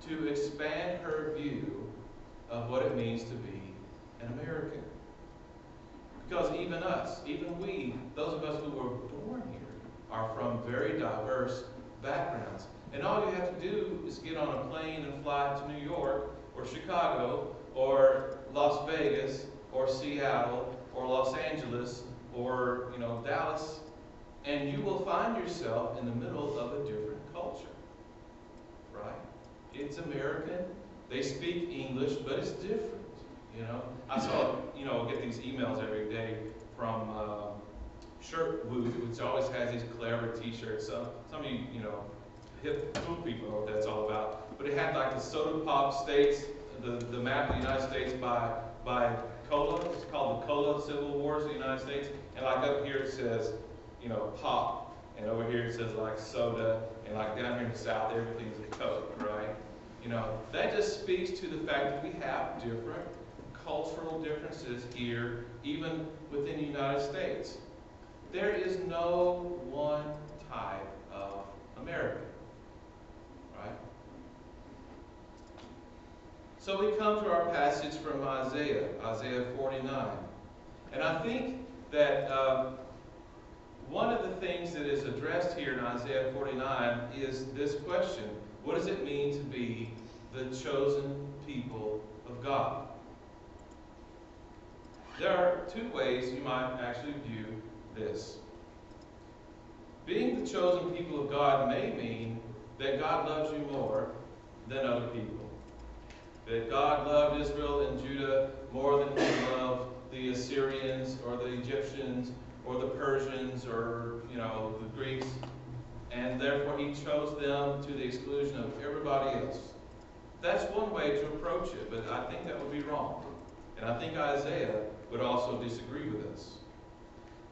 to expand her view of what it means to be an American. Because even us, even we, those of us who were born here, are from very diverse backgrounds. And all you have to do is get on a plane and fly to New York, or Chicago, or Las Vegas, or Seattle, or Los Angeles, or Dallas, and you will find yourself in the middle of a different culture. Right? It's American. They speak English, but it's different. I saw, get these emails every day from Shirtwood, which always has these clever T-shirts. Some of you, hip cool people know what that's all about. But it had like the soda pop states, the map of the United States by cola. It's called the Cola Civil Wars of the United States. And like up here it says, pop, and over here it says like soda, and like down here in the South everything's a Coke, right? That just speaks to the fact that we have different cultural differences here, even within the United States. There is no one type of American, right? So we come to our passage from Isaiah 49. And I think that one of the things that is addressed here in Isaiah 49 is this question: what does it mean to be the chosen people of God? There are two ways you might actually view this. Being the chosen people of God may mean that God loves you more than other people. That God loved Israel and Judah more than he loved the Assyrians or the Egyptians or the Persians or, the Greeks. And therefore he chose them to the exclusion of everybody else. That's one way to approach it, but I think that would be wrong. And I think Isaiah would also disagree with us.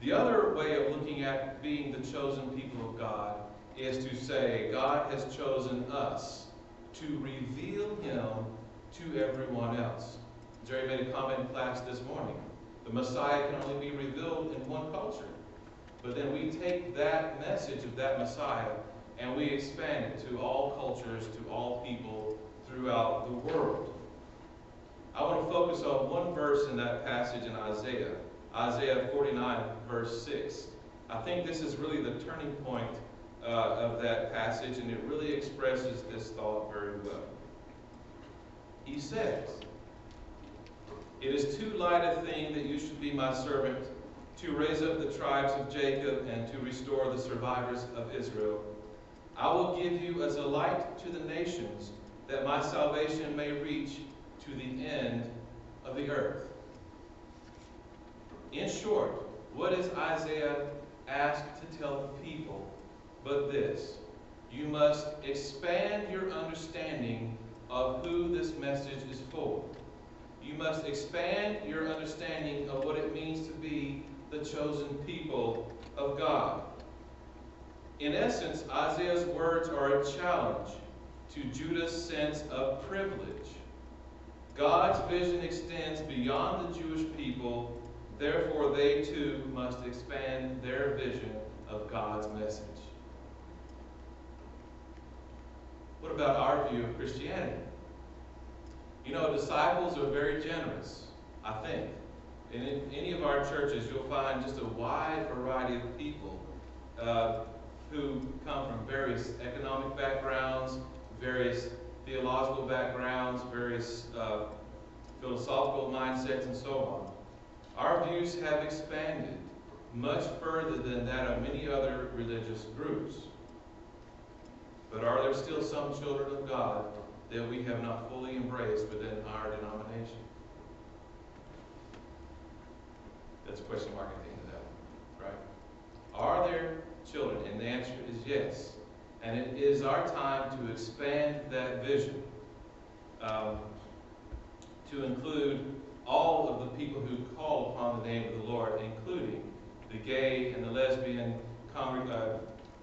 The other way of looking at being the chosen people of God is to say God has chosen us to reveal him to everyone else. Jerry made a comment in class this morning. The Messiah can only be revealed in one culture. But then we take that message of that Messiah and we expand it to all cultures, to all people throughout the world. I want to focus on one verse in that passage in Isaiah 49, verse 6. I think this is really the turning point of that passage, and it really expresses this thought very well. He says, "It is too light a thing that you should be my servant, to raise up the tribes of Jacob and to restore the survivors of Israel. I will give you as a light to the nations, that my salvation may reach to the end of the earth." In short, what is Isaiah asked to tell the people but this? You must expand your understanding of who this message is for. You must expand your understanding of what it means to be the chosen people of God. In essence, Isaiah's words are a challenge to Judah's sense of privilege. God's vision extends beyond the Jewish people, therefore they too must expand their vision of God's message. What about our view of Christianity? Disciples are very generous, I think. And in any of our churches, you'll find just a wide variety of people who come from various economic backgrounds, various theological backgrounds, various philosophical mindsets, and so on. Our views have expanded much further than that of many other religious groups. But are there still some children of God that we have not fully embraced within our denomination? That's a question mark at the end of that, right? Are there children? And the answer is yes. And it is our time to expand that vision to include all of the people who call upon the name of the Lord, including the gay and the lesbian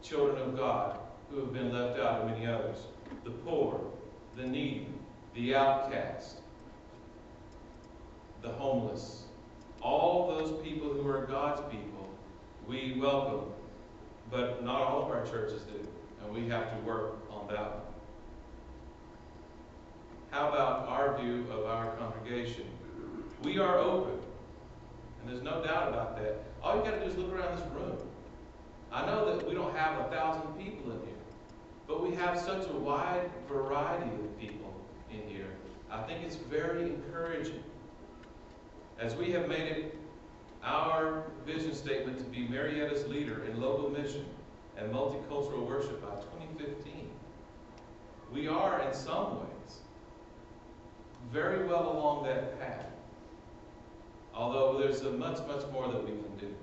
children of God who have been left out of many others, the poor, the needy, the outcast, the homeless. All those people who are God's people, we welcome, but not all of our churches do, and we have to work on that one. how about our view of our congregation? We are open, and there's no doubt about that. All you got to do is look around this room. I know that we don't have 1,000 people in here, but we have such a wide variety of people in here. I think it's very encouraging. As we have made it our vision statement to be Marietta's leader in local mission and multicultural worship by 2015, we are, in some ways, very well along that path. Although there's much, much more that we can do.